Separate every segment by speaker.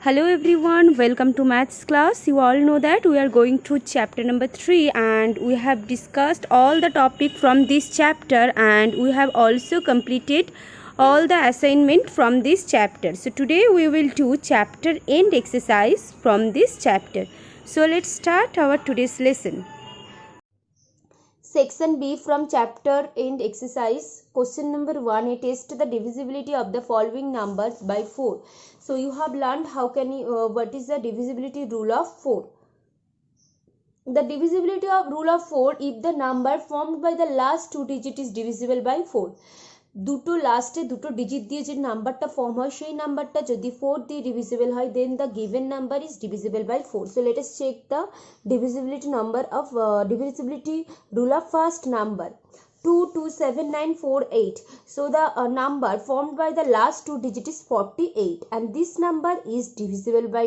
Speaker 1: Hello everyone, welcome to maths class. You all know that we are going through chapter number 3 and we have discussed all the topic from this chapter and we have also completed all the assignment from this chapter. So today we will do chapter end exercise from this chapter. So let's start our today's lesson. Section B from chapter end exercise. Question number 1. A test the divisibility of the following numbers by 4. So you have learned how can you what is the divisibility rule of 4. The divisibility of rule of 4, if the number formed by the last two digit is divisible by 4. দুটো লাস্টে দুটো digit দিয়ে যে নাম্বারটা form হয় সেই নাম্বারটা যদি 4 দিয়ে ডিভিজিবল হয় then the given number is divisible by 4. So let us check the divisibility rule of first number 227948. So the number formed by the last two digit is 48 and this number is divisible by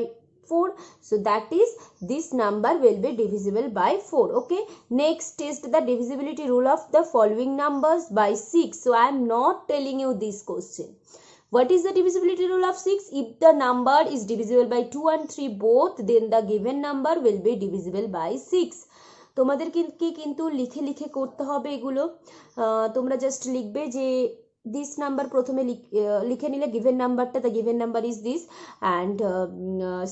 Speaker 1: 4. So that is this number will be divisible by 4. Okay, next test the divisibility rule of the following numbers by 6. So I am not telling you this question. What is the divisibility rule of 6? If the number is divisible by 2 and 3 both, then the given number will be divisible by 6. তোমাদেরকে কিন্তু লিখে লিখে করতে হবে এগুলো। তোমরা just লিখবে যে this number প্রথমে লিখে নিলে given numberটা, the given number is this, and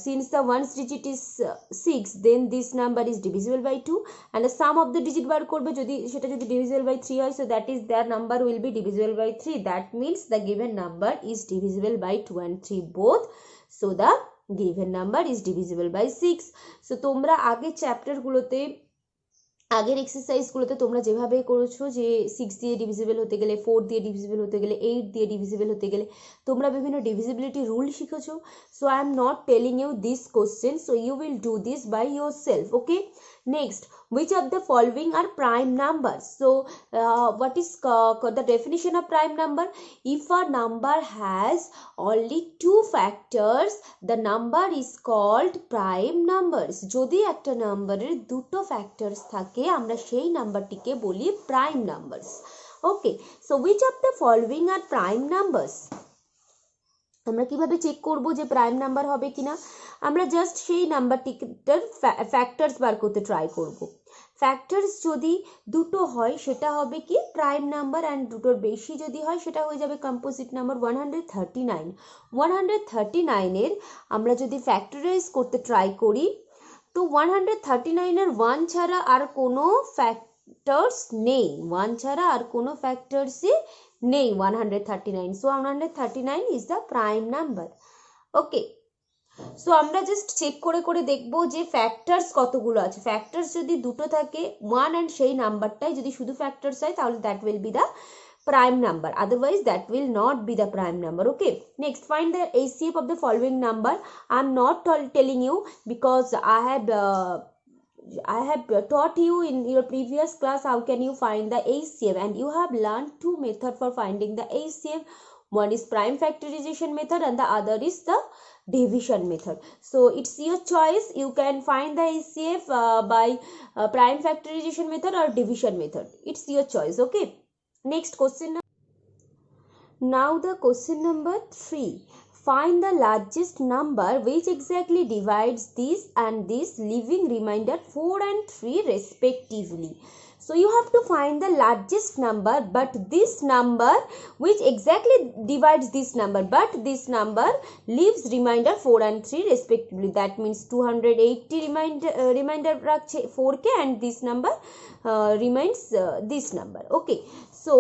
Speaker 1: since the ones digit is 6 then this number is divisible by 2 and the sum of the digit বার করবে যদি সেটা যদি divisible by 3 হয়, so that is their number will be divisible by 3. That means the given number is divisible by 2 and 3 both, so the given number is divisible by 6. so তোমরা আগে chapter গুলোতে আগের এক্সারসাইজগুলোতে তোমরা যেভাবে করেছো যে 6 দিয়ে ডিভিজিবল হতে গেলে, 4 দিয়ে ডিভিজিবল হতে গেলে, 8 দিয়ে ডিভিজিবল হতে গেলে তোমরা বিভিন্ন ডিভিজিবিলিটি রুল শিখেছো. So I am not telling you this question, so you will do this by yourself. Okay, next, which of the following are prime numbers? So what is the definition of prime number? If a number has only two factors, the number is called prime numbers. যদি একটা নাম্বারের দুটো factors থাকে আমরা সেই নাম্বারটিকে বলি prime numbers. Okay, so which of the following are prime numbers? আমরা কিভাবে চেক করব যে প্রাইম নাম্বার হবে কিনা? আমরা জাস্ট সেই নাম্বারটির ফ্যাক্টরস বার করতে ট্রাই করব. ফ্যাক্টরস যদি দুটো হয় সেটা হবে কি প্রাইম নাম্বার, অ্যান্ড দুটোর বেশি যদি হয় সেটা হয়ে যাবে কম্পোজিট নাম্বার 139. 139 এর আমরা যদি ফ্যাক্টরাইজ করতে ট্রাই করি তো 139 এর 1 ছাড়া আর কোনো ফ্যাক্টরস নেই, 1 ছাড়া আর কোনো ফ্যাক্টরসই নেই 139. so 139 is the prime number. okay, so আমরা জাস্ট চেক করে করে দেখব যে ফ্যাক্টরস কতগুলো আছে. ফ্যাক্টরস যদি দুটো থাকে 1 and সেই নাম্বারটাই যদি শুধু ফ্যাক্টরস হয় তাহলে that will be the prime number, otherwise that will not be the prime number. okay, next, find the HCF of the following number. I am not telling you because I have taught you in your previous class how can you find the HCF, and you have learned two methods for finding the HCF. One is prime factorization method and the other is the division method. So it's your choice, you can find the HCF by prime factorization method or division method. It's your choice. okay, next question. Now the question number 3. Find the largest number which exactly divides this and this, leaving remainder 4 and 3 respectively. So you have to find the largest number, but this number which exactly divides this number, but this number leaves remainder 4 and 3 respectively. That means 280 remainder রাখছে 4k and this number remains this number. okay, so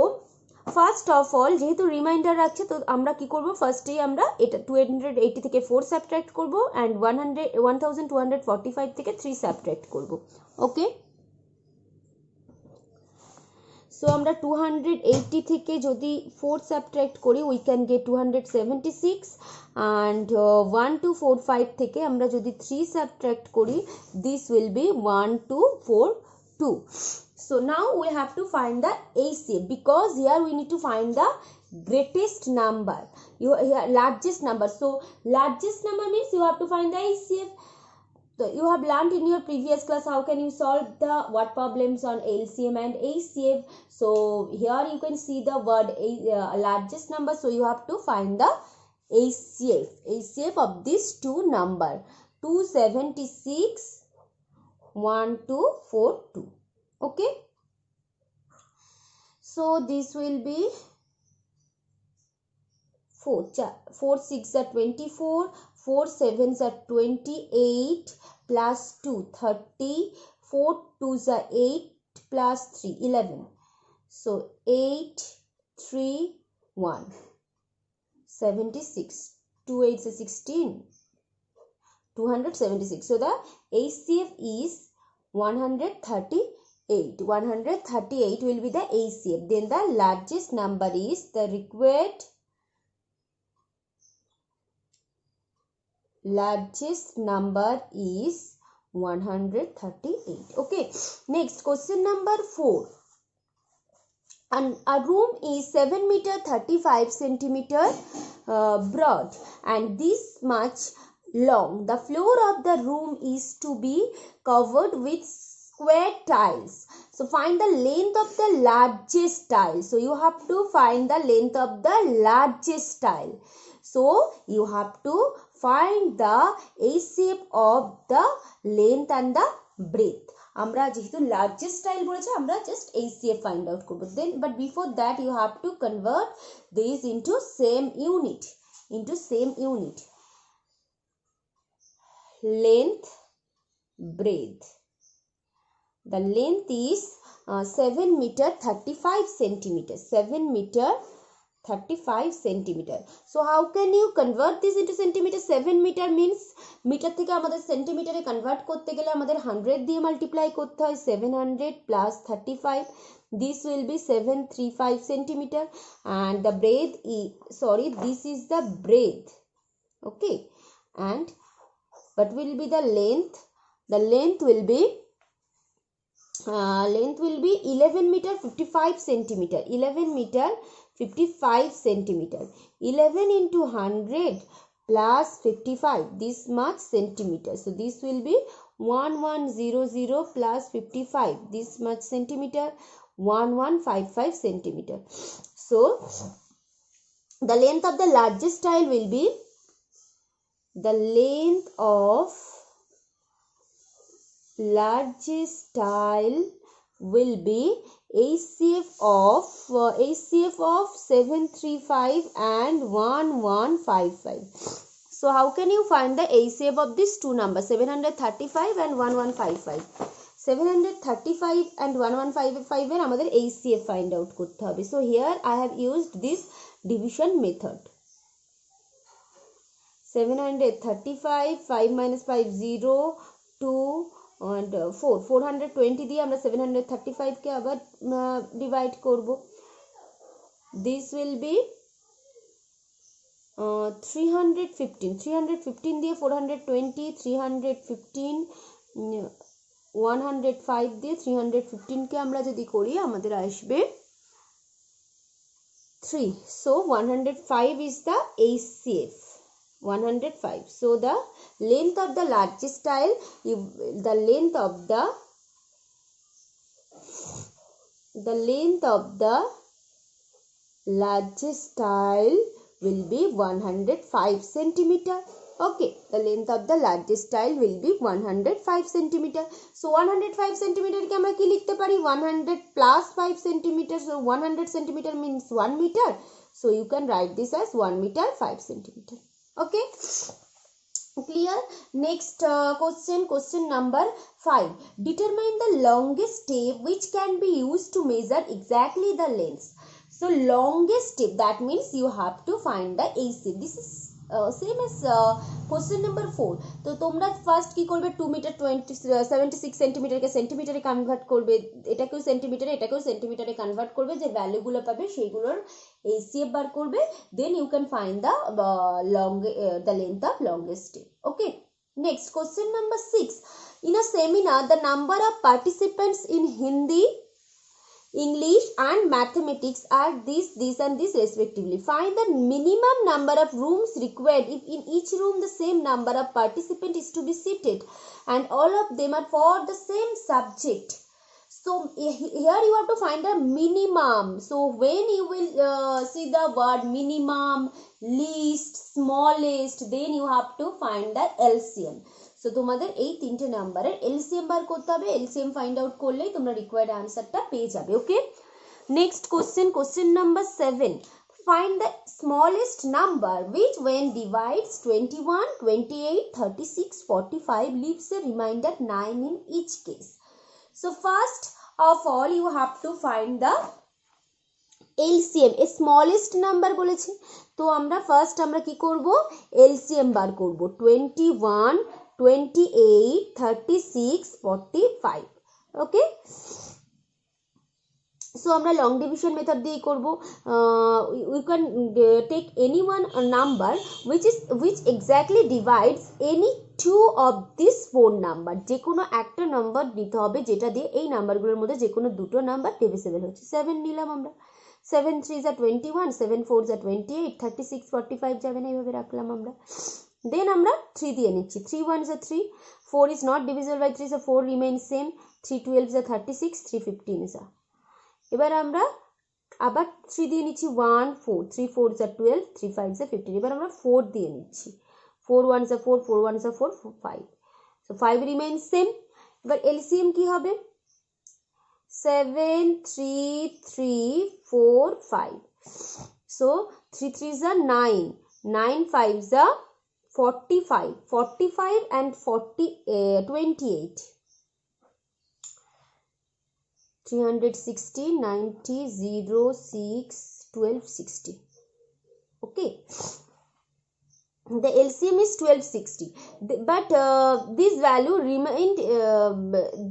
Speaker 1: first of all যেহেতু reminder রাখছে তো আমরা কি করব, ফার্স্টেই আমরা এটা 280 থেকে 4 সাবট্রাক্ট করব অ্যান্ড 1245 থেকে 3 সাবট্রাক্ট করব. ওকে, সো আমরা 280 থেকে যদি 4 সাবট্রাক্ট করি উই ক্যান গেট 276 অ্যান্ড 1245 থেকে আমরা যদি 3 সাবট্রাক্ট করি this will be 1242. So now we have to find the HCF because here we need to find the greatest number, largest number. So largest number means you have to find the HCF. So you have learned in your previous class how can you solve the word problems on LCM and HCF. So here you can see the word largest number, so you have to find the HCF of these two number 276 1242. Okay, so this will be 4 6 are 24, 4 7s are 28 plus 2 30, 4 2s are 8 plus 3 11. So 8 3 1 76, 2 8s are 16, 276. So the HCF is 138. 138 will be the HCF. Then the largest number is the required largest number is 138. Okay, next question number 4. And a room is 7 meter 35 centimeter broad and this much long. The floor of the room is to be covered with square tiles. So find the length of the largest tile. So you have to find the length of the largest tile. So you have to find the HCF of the length and the breadth. আমরা যেহেতু largest style বলেছে আমরা just HCF find out করব. Then but before that you have to convert these into same unit. Length, breadth. The length is 7 meter 35 centimeter. 7 meter 35 centimeter. So how can you convert this into centimeter? 7 meter means meter থেকে আমাদের সেন্টিমিটারে convert করতে গেলে আমাদের 100 দিয়ে multiply করতে হয়. 700 plus 35, this will be 735 centimeter and the breadth is, sorry, this is the breadth. Okay, and what will be the length? The length will be 11 meter 55 centimeter. 11 meter 55 centimeter. 11 into 100 plus 55, this much centimeter. So this will be 1100 plus 55, this much centimeter. 1155 centimeter. So the length of the largest tile will be the length of largest tile will be HCF of 735 and 1155. So how can you find the HCF of these two numbers, 735 and 1155? 735 and 1155 এর আমাদের HCF find out করতে হবে. So here I have used this division method. 735, 5 minus 5 0, 2 and 4, 420 দিয়ে আমরা 735 কে আবার divide করব. This will be 315 দিয়ে 420, 315 105 দিয়ে 315 কে আমরা যদি করি আমাদের আসবে 3. So 105 is the HCF. 105. So the length of the largest tile, the length of the largest tile will be 105 centimeter. Okay, the length of the largest tile will be 105 centimeter. So 105 centimeter ke amra ki likhte pari, 100 plus 5 centimeter. So 100 centimeter means 1 meter. So you can write this as 1 meter 5 centimeter. Okay, clear? Next question number 5. Determine the longest tape which can be used to measure exactly the length. So longest tape, that means you have to find the HCF. This is same as question number 4. তো তোমরা first কি করবে, 2 metre 76 সেন্টিমিটারকে সেন্টিমিটারে convert করবে, এটাকেও সেন্টিমিটারে এটাকেও সেন্টিমিটারে convert করবে, যে ভ্যালুগুলো পাবে সেইগুলোর HCF বার করবে, then you can find the length of longest tape. Okay, next question number 6. In a seminar, the number of participants in Hindi, English and mathematics are this and this respectively. Find the minimum number of rooms required if in each room the same number of participants is to be seated and all of them are for the same subject. So here you have to find a minimum. So when you will see the word minimum, least, smallest, then you have to find the LCM. So তোমাদের এই তিনটে নাম্বারের LCM বার করতে হবে, LCM find out করলেই তোমরা required আনসারটা পেয়ে যাবে। Okay, next question number 7, find the smallest number which when divides 21, 28, 36, 45 leaves a remainder 9 in each case. So first of all you have to find the LCM, a smallest number বলেছে, তো আমরা first আমরা কি করব, LCM বার করব 21, 28, 36, 45. Okay, so আমরা long division method দিয়ে করব। We can take any one number which exactly divides any two of this four number, যে কোনো একটা নাম্বার নিতে হবে যেটা দিয়ে এই নাম্বারগুলোর মধ্যে যে কোনো দুটো নাম্বার ডিভিজিবল হচ্ছে। 7 নিলাম আমরা, 7 3 21, 7 4 28, 36, 45 যাবে না, এইভাবে রাখলাম আমরা। দেন আমরা 3 দিয়ে নিচ্ছি, 3 1 3, 4 is not divisible by 3, so 4 remains same, 3 12 36, 3 15 এবার আমরা আবার 3 দিয়ে নিচ্ছি, 1 4, 3 4 12, 3 5 15, এবার আমরা 4 দিয়ে নিচ্ছি, 4 1 4, 4 1 4, 5, so 5 remains same। এবার LCM কি হবে, 7 3 3 4 5, so 3 3 9, 9 5 45, 45 and 28, 360, 90, 0, 6, 12, 60. Okay, the LCM is 1260, but this value remained,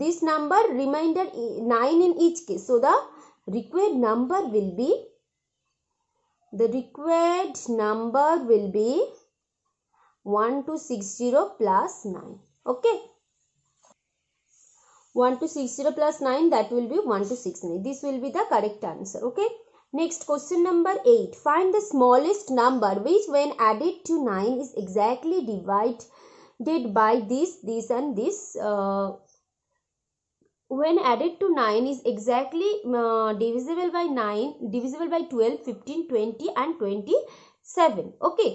Speaker 1: this number remainder 9 in each case, so the required number will be 1260 plus 9. Okay, 1260 plus 9, that will be 1269. This will be the correct answer. Okay, next question number 8, find the smallest number which when added to 9 is exactly divided by this and this. When added to 9 is exactly divisible by 9, divisible by 12, 15, 20 and 27. Okay,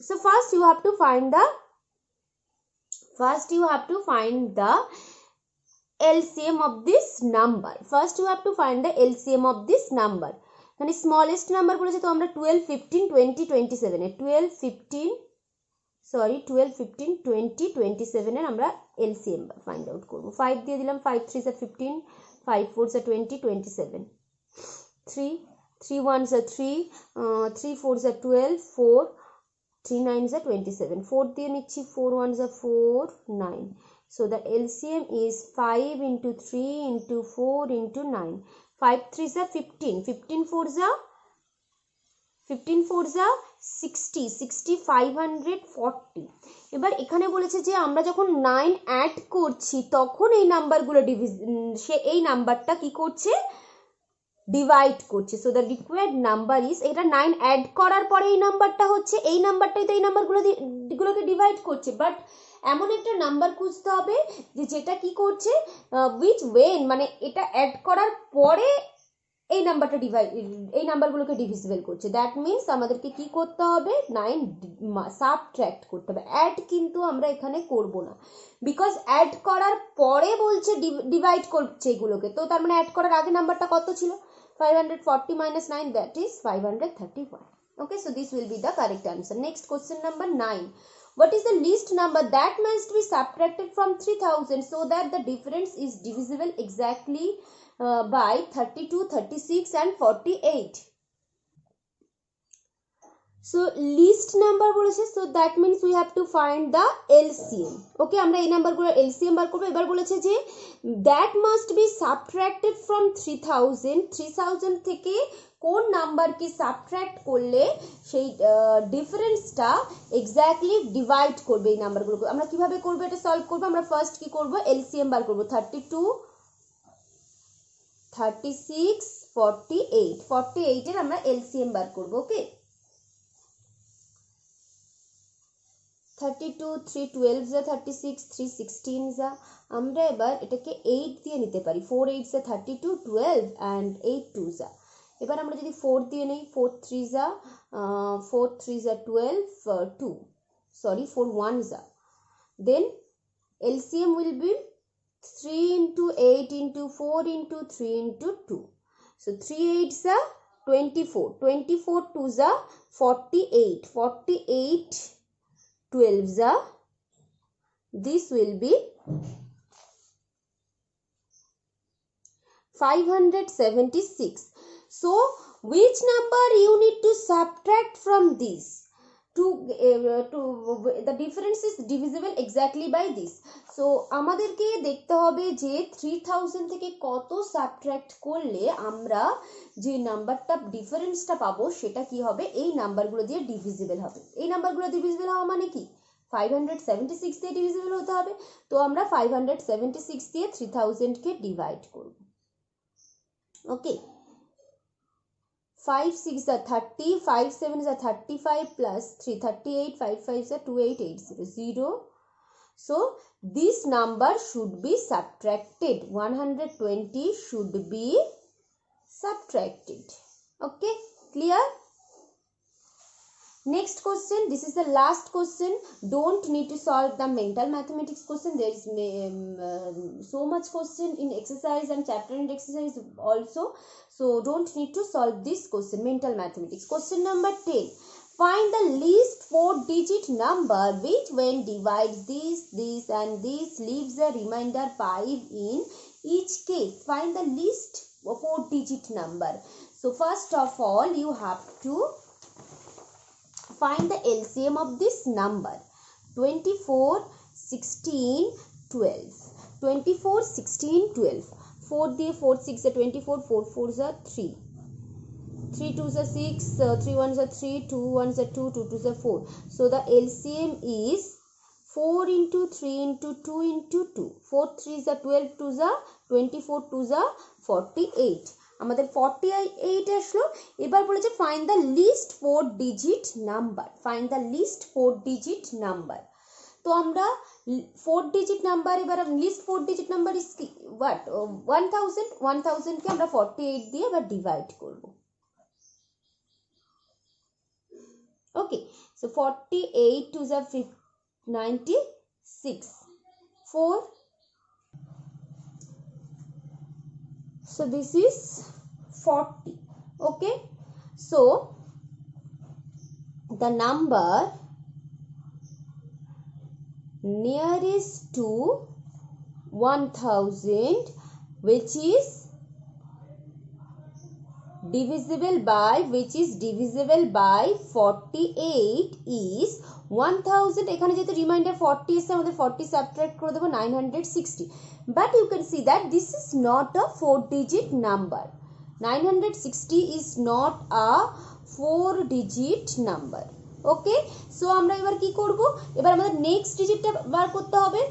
Speaker 1: so first you have to find the LCM of this number. First you have to find the LCM of this number. মানে smallest number বলেছে, তো আমরা 12 15 20 27 এর 12 15 27 এর আমরা LCM find out করব। 5 দিয়ে দিলাম, 5 3 15, 5 4 20, 27, 3 3 1 3, 3 4 12, 4 3 9 27, 4 দিয়ে নিচ্ছি, 4 1 4 9, so the LCM is 5 into 3 into 4 into 9, 5 3 15, 15 4 60, 60 540। এবার এখানে বলেছে যে আমরা যখন 9 অ্যাড করছি তখন এই নাম্বারগুলো সে এই নাম্বারটা কি করছে, ডিভাইড করছে। So the required number is, এটা 9 অ্যাড করার পরে এই নাম্বারটা হচ্ছে, এই নাম্বারটাই তো এই নাম্বারগুলোকে ডিভাইড করছে, বাট এমন একটা নাম্বার খুঁজতে হবে যে যেটা কি করছে, উইচ ওয়েন মানে এটা অ্যাড করার পরে এই নাম্বারটা এই নাম্বারগুলোকে ডিভিজিবল করছে। দ্যাট মিনস আমাদেরকে কি করতে হবে, 9 সাবট্র্যাক্ট করতে হবে, অ্যাড কিন্তু আমরা এখানে করব না, বিকজ অ্যাড করার পরে বলছে ডিভাইড করছে এগুলোকে, তো তার মানে অ্যাড করার আগে নাম্বারটা কত ছিল, 540 minus 9, that is 531. Okay, so this will be the correct answer. Next question number 9, what is the least number that must be subtracted from 3000 so that the difference is divisible exactly by 32, 36 and 48? So least number বলেছে, so that means we have to find the LCM. Okay, আমরা এই নাম্বারগুলো LCM বার করব। এবার বলেছে যে that must be subtracted from 3000 থেকে কোন নাম্বারকে সাবট্রাক্ট করলে সেই ডিফারেন্সটা এক্স্যাক্টলি ডিভাইড করবে এই নাম্বারগুলোকে। আমরা কিভাবে করব এটা সলভ করব, আমরা ফার্স্ট কি করব, LCM বার করব, 32 36 48 এর আমরা LCM বার করব। ওকে, 32 3 12 36, 3 16 আমরা এবার এটাকে 8 দিয়ে নিতে পারি, 4 8 32, 12 and 8 2 এবার আমরা যদি 4 দিয়ে নেই, 4 3 যা 12 2 sorry 4 1 যা, then LCM will be 3 into 8 into 4 into 3 into 2. So 3 8 za 24, 24 2 za 48, 48 12 za, this will be 576. So which number you need to subtract from this to the difference is divisible exactly by this. So আমাদেরকে দেখতে হবে যে 3000 থেকে কত subtract করলে আমরা যে নাম্বারটা ডিফারেন্সটা পাবো সেটা কি হবে, এই নাম্বারগুলো দিয়ে ডিভিজিবল হবে। এই নাম্বারগুলো ডিভিজিবল হওয়া মানে কি 576 দিয়ে ডিভিজিবল হতে হবে। তো আমরা 576 দিয়ে 3000 কে ডিভাইড করব। ওকে, 5 6 are 30, 5 7 are 35 plus 3 38, 5 5 are 28800. So this number should be subtracted, 120 should be subtracted. Okay, clear? Next question, this is the last question. Don't need to solve the mental mathematics question. There is so much question in exercise and chapter and exercise also. So don't need to solve this question, mental mathematics. Question number 10. Find the least 4-digit number which when divides this and this leaves a remainder 5 in each case. Find the least 4-digit number. So first of all you have to find the LCM of this number. 24 16 12, 24 16 12, 4 দিয়ে 4 6 are 24, 4 4 are 3, 3 2 are 6, 3 1 are 3, 2 1 are 2, 2 2 are 4. So the LCM is 4 into 3 into 2 into 2, 4 3 are 12, 2 are 24, 2 are 48. আমাদের 48 আসলো। এবার বলেছে find the least 4 digit number, find the least 4 digit number. তো আমরা 4 digit number, এবার least 4 digit number is কি what 1000, 1000 কে আমরা 48 দিয়ে এবার ডিভাইড করব। ওকে, সো 48 2 যা 96, 4, so this is 40. Okay, so the number nearest to 1000 which is divisible by 48 is 1000। এখানে যেহেতু রিমাইন্ডার 40 এসে আমাদের 40 সাবট্রাক্ট করে দেব 960, but you can see that this is not a 4-digit number. 960 is not a 4-digit number. Okay, so আমরা এবার কি করব, এবার আমাদের নেক্সট ডিজিটটা বার করতে হবে।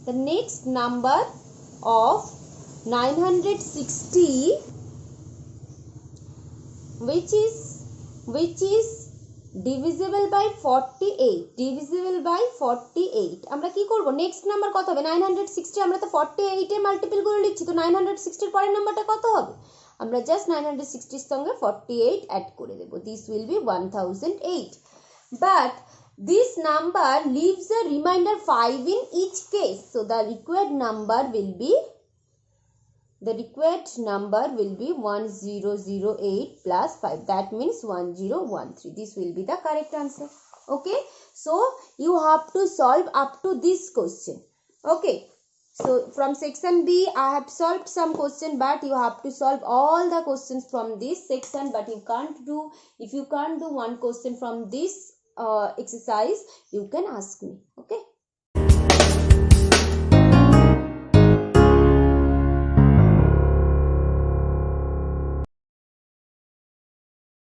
Speaker 1: the next number of 960 which is divisible by 48, divisible by 48। আমরা কি করব, নেক্সট নাম্বার কত হবে 960, আমরা তো 48 এর মাল্টিপল করে লিখছি, তো 960 এর পরের নাম্বারটা কত হবে, আমরা জাস্ট 960 এর সঙ্গে 48 অ্যাড করে দেব, this will be 1008, but this number leaves a remainder 5 in each case, so the required number will be 1008 plus 5, that means 1013. This will be the correct answer. Okay, so you have to solve up to this question. Okay, so from section B I have solved some question, but you have to solve all the questions from this section, but you can't do, if you can't do one question from this exercise, you can ask me. Okay.